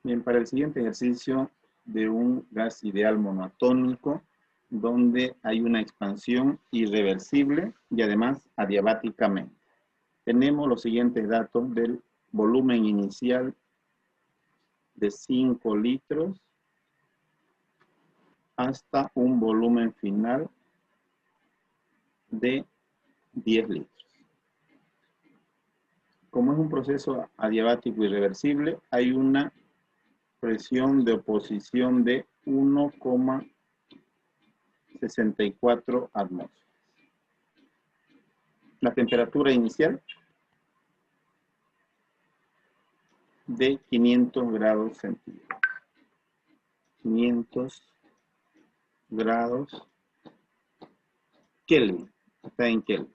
Bien, para el siguiente ejercicio de un gas ideal monoatómico, donde hay una expansión irreversible y además adiabáticamente. Tenemos los siguientes datos del volumen inicial de 5 litros hasta un volumen final de 10 litros. Como es un proceso adiabático irreversible, hay una presión de oposición de 1,64 atmósferas. La temperatura inicial de 500 grados centígrados. 500 grados Kelvin. Está en Kelvin.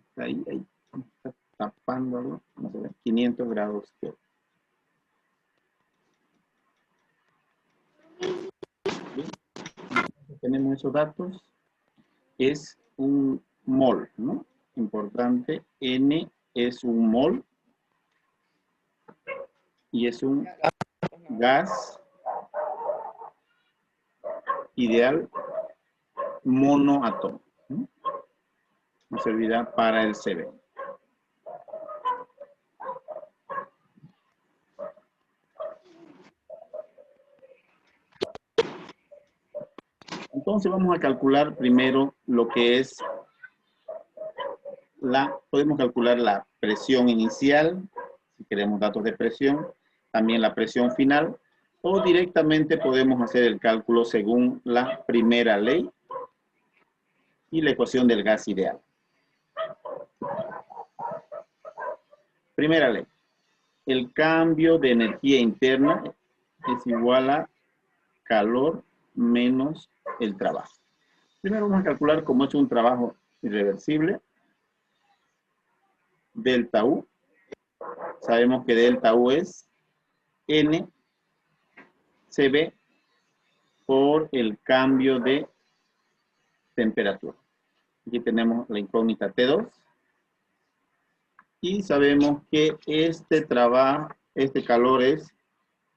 Está ahí. Está tapándolo. No se ve. 500 grados Kelvin. Bien. Tenemos esos datos. Es un mol, ¿no? Importante. N es un mol. Y es un gas ideal monoatómico. Nos servirá para el CV. Entonces vamos a calcular primero lo que es podemos calcular la presión inicial, si queremos datos de presión, también la presión final, o directamente podemos hacer el cálculo según la primera ley y la ecuación del gas ideal. Primera ley. El cambio de energía interna es igual a calor menos el trabajo. Primero vamos a calcular cómo es un trabajo irreversible. Delta U. Sabemos que delta U es N CB por el cambio de temperatura. Aquí tenemos la incógnita T2. Y sabemos que este calor es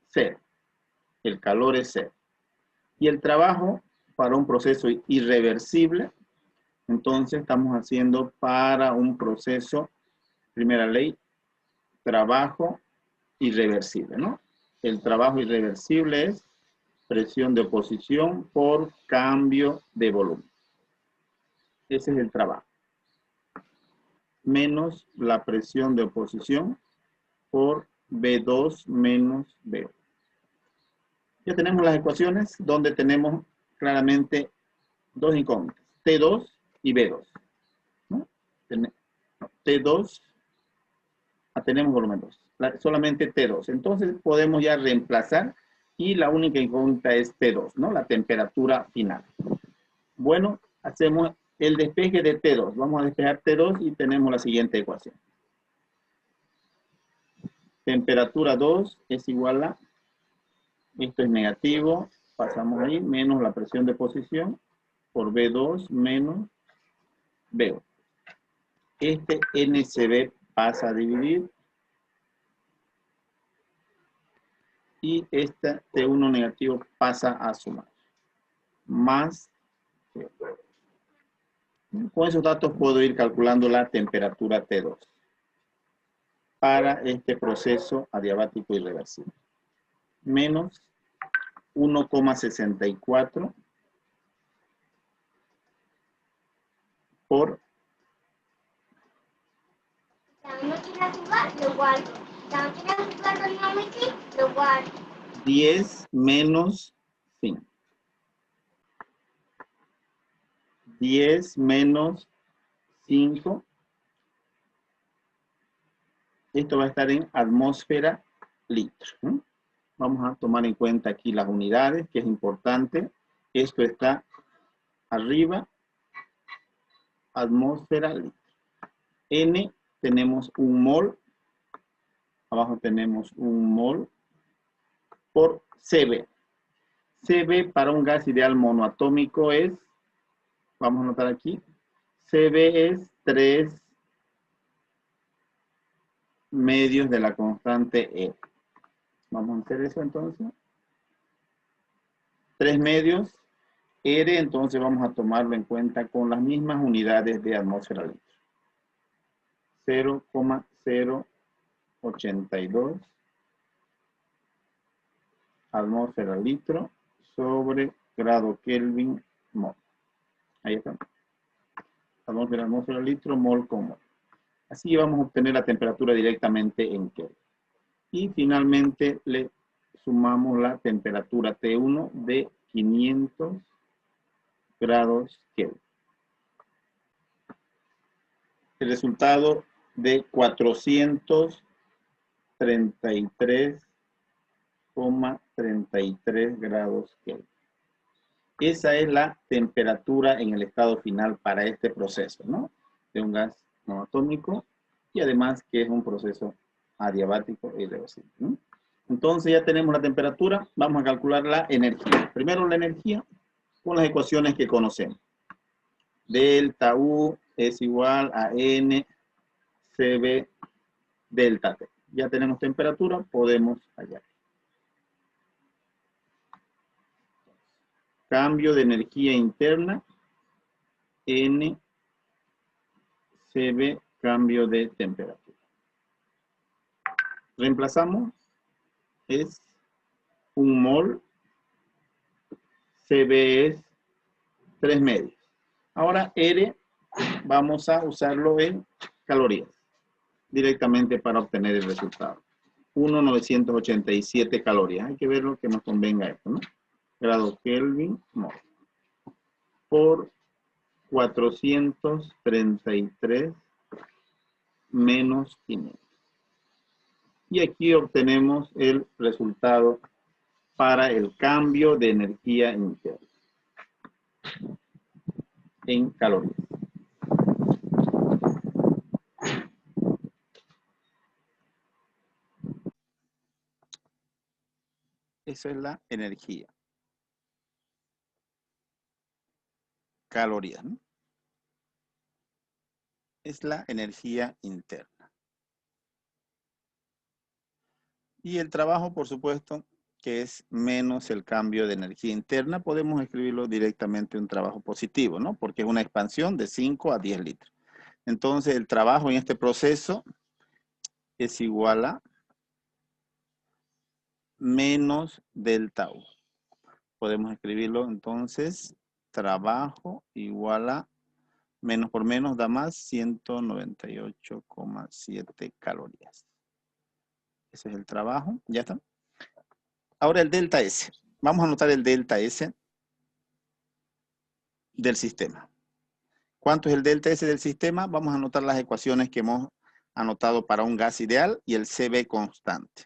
cero. El calor es cero. Y el trabajo para un proceso irreversible, entonces estamos haciendo para un proceso, primera ley, trabajo irreversible, ¿no? El trabajo irreversible es presión de oposición por cambio de volumen. Ese es el trabajo. Menos la presión de oposición por B2 menos B1. Ya tenemos las ecuaciones donde tenemos claramente dos incógnitas, T2 y B2. ¿No? T2, tenemos volumen 2, solamente T2. Entonces podemos ya reemplazar y la única incógnita es T2, ¿no? La temperatura final. Bueno, hacemos el despeje de T2. Vamos a despejar T2 y tenemos la siguiente ecuación. Temperatura 2 es igual a, esto es negativo, pasamos ahí, menos la presión de posición por B2 menos B1. Este NCB pasa a dividir y este T1 negativo pasa a sumar. Más T1. Con esos datos puedo ir calculando la temperatura T2 para este proceso adiabático irreversible. Menos 1,64 por 10 menos 5. 10 menos 5. Esto va a estar en atmósfera litro. Vamos a tomar en cuenta aquí las unidades, que es importante. Esto está arriba, atmósfera litro. N, tenemos un mol. Abajo tenemos un mol por CB. CB para un gas ideal monoatómico es, vamos a anotar aquí, CB es 3 medios de la constante E. Vamos a hacer eso entonces. 3 medios. R, entonces vamos a tomarlo en cuenta con las mismas unidades de atmósfera litro. 0,082 atmósfera litro sobre grado Kelvin mol. Ahí está. Atmósfera litro mol con mol. Así vamos a obtener la temperatura directamente en Kelvin. Y finalmente le sumamos la temperatura T1 de 500 grados Kelvin. El resultado de 433,33 grados Kelvin. Esa es la temperatura en el estado final para este proceso, ¿no? De un gas no atómico y además que es un proceso adiabático e irreversible, ¿no? Entonces ya tenemos la temperatura, vamos a calcular la energía. Primero la energía con las ecuaciones que conocemos. Delta U es igual a N CB delta T. Ya tenemos temperatura, podemos hallar. Cambio de energía interna, N CB, cambio de temperatura. Reemplazamos, es 1 mol, CB es 3 medios. Ahora R vamos a usarlo en calorías, directamente para obtener el resultado. 1,987 calorías. Hay que ver lo que nos convenga esto, ¿no? Grado Kelvin mol por 433 menos 500. Y aquí obtenemos el resultado para el cambio de energía interna en calorías. Esa es la energía. Calorías, ¿no? Es la energía interna. Y el trabajo, por supuesto, que es menos el cambio de energía interna, podemos escribirlo directamente un trabajo positivo, ¿no? Porque es una expansión de 5 a 10 litros. Entonces, el trabajo en este proceso es igual a menos delta U. Podemos escribirlo entonces, trabajo igual a menos por menos da más 198,7 calorías. Ese es el trabajo, ya está. Ahora el delta S. Vamos a anotar el delta S del sistema. ¿Cuánto es el delta S del sistema? Vamos a anotar las ecuaciones que hemos anotado para un gas ideal y el CB constante.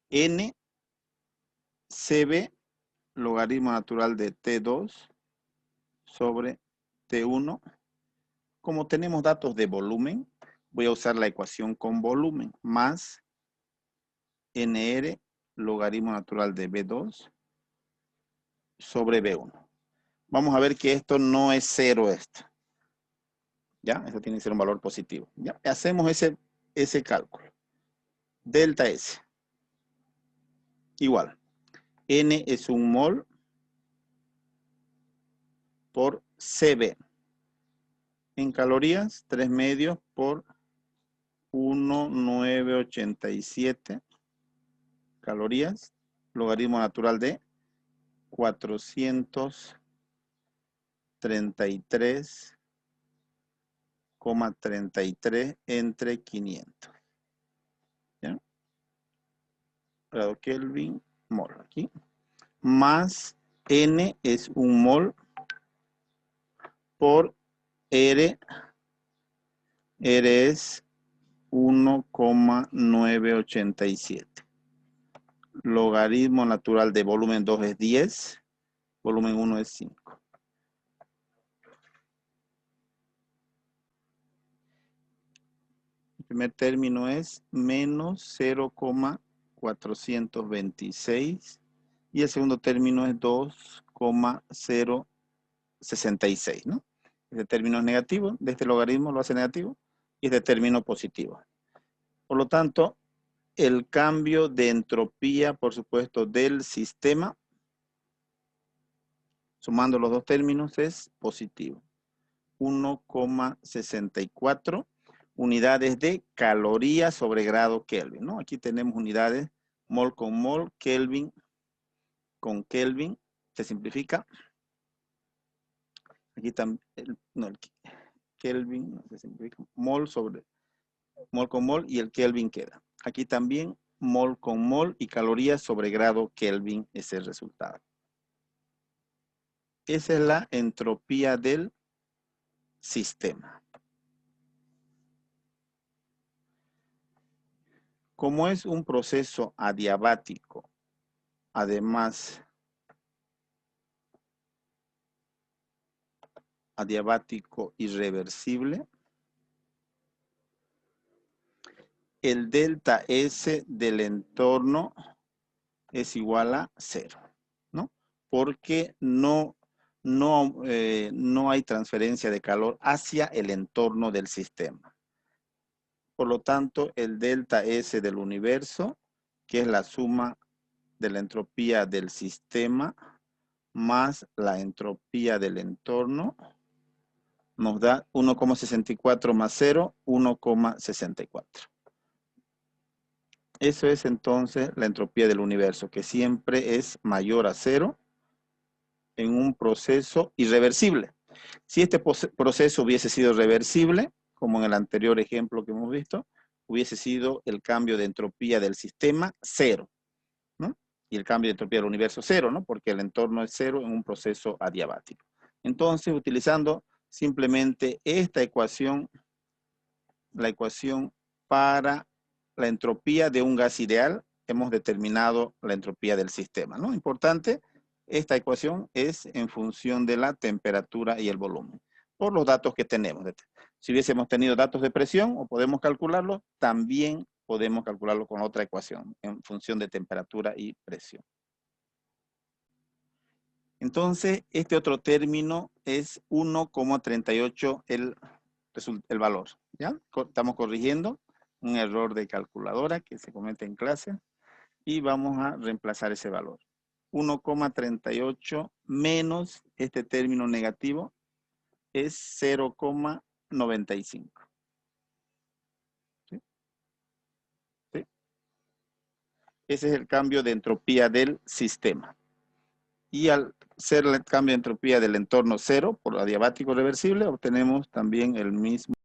N CB logaritmo natural de T2 sobre T1. Como tenemos datos de volumen, voy a usar la ecuación con volumen más NR logaritmo natural de B2 sobre B1. Vamos a ver que esto no es cero esto. ¿Ya? Esto tiene que ser un valor positivo. ¿Ya? Hacemos ese cálculo. Delta S. Igual. N es un mol por CB. En calorías, 3 medios por 1,987 calorías. Logaritmo natural de 433,33 entre 500. ¿Ya? Grado Kelvin mol aquí. Más N es un mol por R. R es 1,987. Logaritmo natural de volumen 2 es 10. Volumen 1 es 5. El primer término es menos 0,426 y el segundo término es 2,066, ¿no? Este término es negativo, de este logaritmo lo hace negativo y este término positivo. Por lo tanto, el cambio de entropía, por supuesto, del sistema, sumando los dos términos, es positivo. 1,64 unidades de calorías sobre grado Kelvin, ¿no? Aquí tenemos unidades mol con mol, Kelvin con Kelvin, se simplifica. Aquí también, no, el Kelvin, no se simplifica, mol con mol y el Kelvin queda. Aquí también mol con mol y calorías sobre grado Kelvin es el resultado. Esa es la entropía del sistema. Como es un proceso adiabático, además adiabático irreversible, el delta S del entorno es igual a 0, ¿no? Porque no hay transferencia de calor hacia el entorno del sistema. Por lo tanto, el delta S del universo, que es la suma de la entropía del sistema más la entropía del entorno, nos da 1,64 más 0, 1,64. Eso es entonces la entropía del universo, que siempre es mayor a 0 en un proceso irreversible. Si este proceso hubiese sido reversible, como en el anterior ejemplo que hemos visto, hubiese sido el cambio de entropía del sistema 0, ¿no? Y el cambio de entropía del universo 0, ¿no? Porque el entorno es 0 en un proceso adiabático. Entonces, utilizando simplemente esta ecuación, la ecuación para la entropía de un gas ideal, hemos determinado la entropía del sistema, ¿no? Importante, esta ecuación es en función de la temperatura y el volumen, por los datos que tenemos. Si hubiésemos tenido datos de presión, o podemos calcularlo, también podemos calcularlo con otra ecuación, en función de temperatura y presión. Entonces, este otro término es 1,38 el valor, ¿ya? Estamos corrigiendo un error de calculadora que se comete en clase y vamos a reemplazar ese valor. 1,38 menos este término negativo es 0,95. ¿Sí? ¿Sí? Ese es el cambio de entropía del sistema. Y al ser el cambio de entropía del entorno 0 por adiabático reversible, obtenemos también el mismo